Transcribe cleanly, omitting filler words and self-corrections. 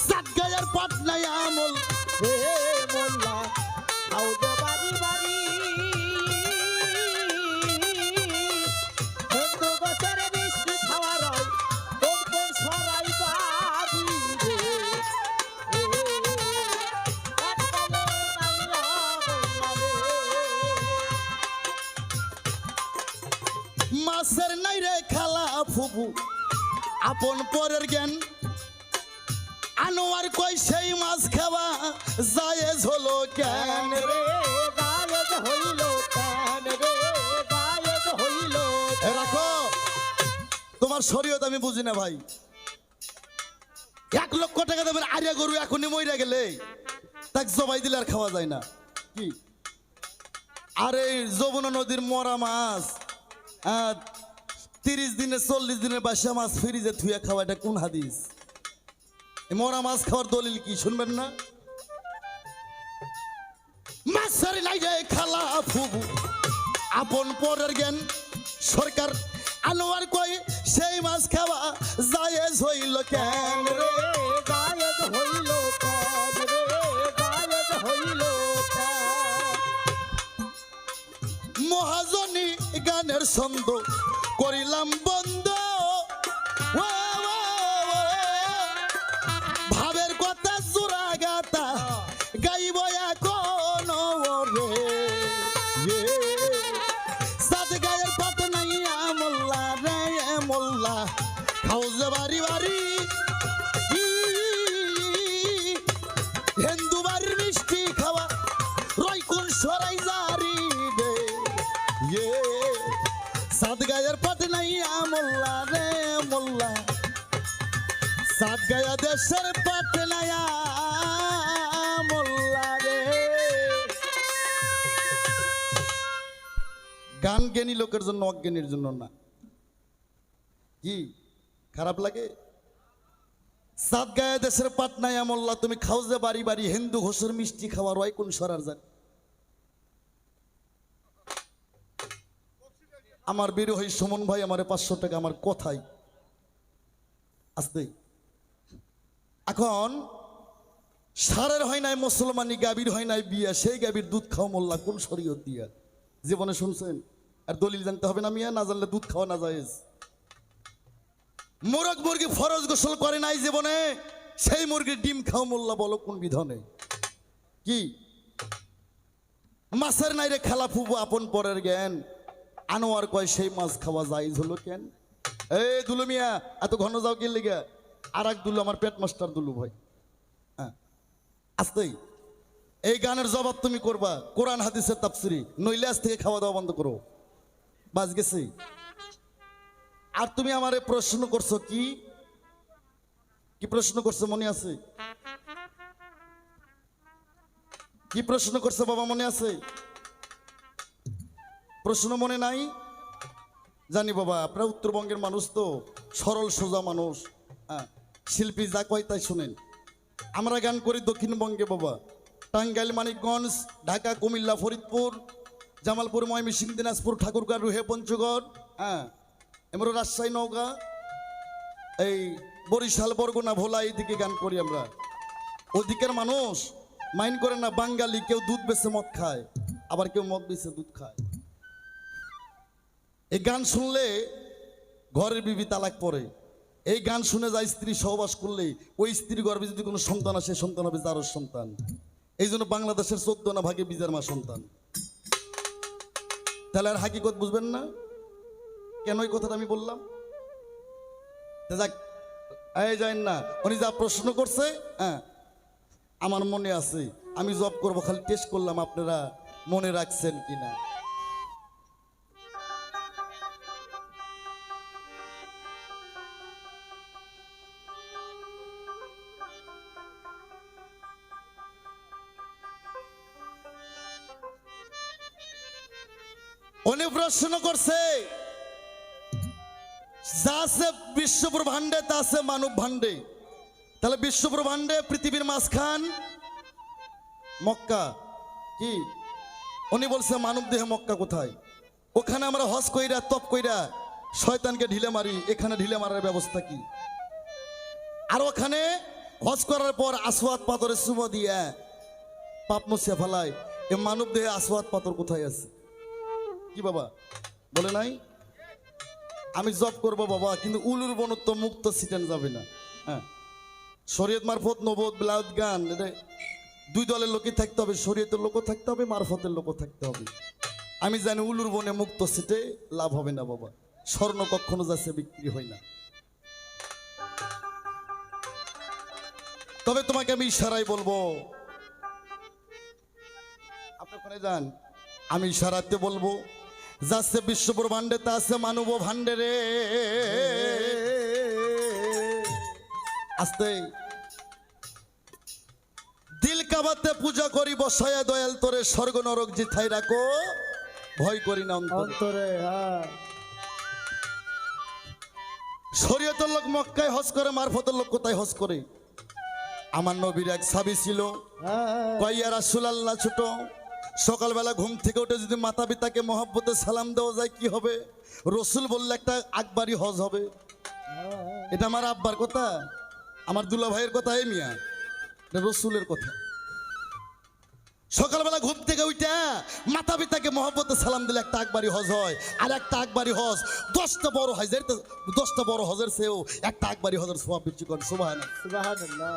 সাতগাঁয়ের পাটনায় আমল হে মোল্লা খাও দে বাড়ি বাড়ি বন্ধু গাছের মিষ্টি খাওয়ার কোন কোন সরাই বাড়ি মাছের নাই রে খালা ফুবু আপন পরের জ্ঞান আনোয়ার কই সেই মাছ খাওয়া জায়েজ হলো কেন রে জায়েজ হইল কেন রে জায়েজ হইল রাখো তোমার শরীয়ত আমি বুঝি না ভাই 1 লক্ষ টাকা দেবেন আরিয়া গরু এখনই মইরা গেলে তাক জবাই দিলে আর খাওয়া যায় না কি আরে যমুনা নদীর মরা মাছ 30 দিনে 40 দিনের বাসা মাছ ফ্রিজে থুয়া খাওয়া এটা কোন হাদিস মরা মাছ খাওয়ার দলিল কি শুনবেন না মাছের নাই রে খালা ফুবু আপন পরের জ্ঞান সরকার আনোয়ার কই সেই মাছ খাওয়া জায়েজ হইল কেন রে জায়েজ হইল কেন রে জায়েজ হইল মহাজনী গানের ছন্দ করিলাম বন্ধ ভাবের কথা জোড়া গাতা গাইব এখন রে সাতগাঁয়ের পাটনাই মোল্লা রে মোল্লা খাও যে বাড়ি বাড়ি হিন্দু বাড়ির মিষ্টি খাওয়া রই কোন সরাই জারি রে সাতগাঁয়ের পাটনাই মোল্লা রে মোল্লা সাতগাঁয়া দেশের পাটনাই মোল্লা রে গান জ্ঞানী লোকের জন্য অজ্ঞানীর জন্য না কি খারাপ লাগে সাতগাঁয়া দেশের পাটনাই মোল্লা তুমি খাও যে বাড়ি বাড়ি হিন্দু ঘোষের মিষ্টি খাওয়া রয় কোন সরার জানি আমার বিরোহী সুমন ভাই আমার 500 টাকা আমার কথাই আসতে এখন সারের হয় নাই মুসলমানি গাভীর হয় নাই বিয়া সেই গাভীর দুধ খাও মোল্লা কোন শরীয়ত দিয়া জীবনে শুনছেন আর দলিল জানতে হবে না মিয়া না জানলে দুধ খাওয়া না জায়েজ মোরগ মুরগি ফরজ গোসল করে নাই জীবনে সেই মুরগির ডিম খাও মোল্লা বলো কোন বিধানে কি মাছের নাই রে খেলা ফুবু আপন পরের জ্ঞান আনোয়ার কয় সেই মাছ খাওয়া জায়েজ হলো কেন এই দুলু মিয়া এত ঘন যাও কি লেগে আর এক দুলু আমার পেট মাস্টার দুলু ভাই হ্যাঁ আসতেই এই গানের জবাব তুমি করবা কোরআন হাদিসের তাফসিরি নইলে আজ থেকে খাওয়া দাওয়া বন্ধ করো বাজ গেছে আর তুমি আমারে প্রশ্ন করছো কি কি প্রশ্ন করছো মনে আছে কি প্রশ্ন করছো বাবা মনে আছে প্রশ্ন মনে নাই জানি বাবা আপনারা উত্তরবঙ্গের মানুষ তো সরল সোজা মানুষ হ্যাঁ শিল্পী যা কয় তাই শুনেন আমরা গান করি দক্ষিণবঙ্গে বাবা টাঙ্গাইল মানিকগঞ্জ ঢাকা কুমিল্লা ফরিদপুর জামালপুর ময়মনসিংহ দিনাজপুর ঠাকুরগাঁও রুহে পঞ্চগড় হ্যাঁ এমন রাজশাহী নওগাঁ এই বরিশাল বরগুনা ভোলা এইদিকে গান করি আমরা ওদিকের মানুষ মাইন্ড করে না বাঙালি কেউ দুধ বেছে মদ খায় আবার কেউ মদ বেছে দুধ খায় এই গান শুনলে ঘরের বিবি তালাক পড়ে এই গান শুনে যায় স্ত্রী সহবাস করলে ওই স্ত্রীর গর্ভে যদি কোনো সন্তান আসে সন্তান হবে জারজ সন্তান এই জন্য বাংলাদেশের 14 না ভাগে বিজার মা সন্তান তাহলে আর হাকিকত বুঝবেন না কেন এই কথাটা আমি বললাম যাক এই যাই না উনি যা প্রশ্ন করছে হ্যাঁ আমার মনে আছে আমি জব করবো খালি টেস্ট করলাম আপনারা মনে রাখছেন কিনা উনি প্রশ্ন করছে যা আছে বিশ্ব ব্রহ্মাণ্ডে তা আছে মানব ভাণ্ডে তাহলে বিশ্ব ব্রহ্মাণ্ডে পৃথিবীর মাঝখান মক্কা কি উনি বলছে মানব দেহে মক্কা কোথায় ওখানে আমরা হজ কইরা তপ কইরা শয়তানকে ঢিলে মারি এখানে ঢিলে মারার ব্যবস্থা কি আর ওখানে হজ করার পর আসওয়াদ পাথরের চুমো দিয়ে পাপ মুছিয়া ফেলায়। এ মানব দেহে আসওয়াদ পাথর কোথায় আছে? কি বাবা বলে নাই? আমি জব করব বাবা, কিন্তু উলুর বনত্ব মুক্ত সিটেন যাবে না। হ্যাঁ, শরীয়ত মারফত নবদ বিলাউদ গান, এটা দুই দলের লোকই থাকতে হবে, শরীয়তের লোকও থাকতে হবে, মারফতের লোকও থাকতে হবে। আমি জানি উলুর বনে মুক্ত সিটে লাভ হবে না বাবা, স্বর্ণ কখনো যাচ্ছে বিক্রি হয় না। তবে তোমাকে আমি ইশারায় বলবো, আপনি ওখানে যান, আমি ইশারাতে বলবো, যাচ্ছে বিশ্ব ব্রহ্মাণ্ডে তা আছে মানব ভাণ্ডে রে। আস্তে দিল কাবাতে পূজা করি বসায়া দয়াল তোরে, স্বর্গ নরক জিথাই রাখো ভয় করি না অন্তরে। শরীয়তের লোক মক্কায় হজ করে, মারফতের লোক কোথায় হজ করে? আমার নবীর এক সাবি ছিল, কইয়া রাসূলুল্লাহ ছোট, সকালবেলা ঘুম থেকে উঠে যদি মাতা পিতাকে মহব্বতে সালাম দেওয়া যায় কি হবে? রসুল বললে একটা আকবরী হজ হবে। এটা আমার আব্বার কথা, আমার দুলা ভাইয়ের কথা, এই মিয়া এটা রসুলের কথা। সকালবেলা ঘুম থেকে উঠে মাতা পিতাকে মহব্বতে সালাম দিলে একটা আকবরী হজ হয়। আর একটা আকবরী হজ 10টা বড় হজের, 10টা বড় হজের চেয়েও একটা আকবরী হজের সওয়াব বেশি করেন। সুবহানাল্লাহ।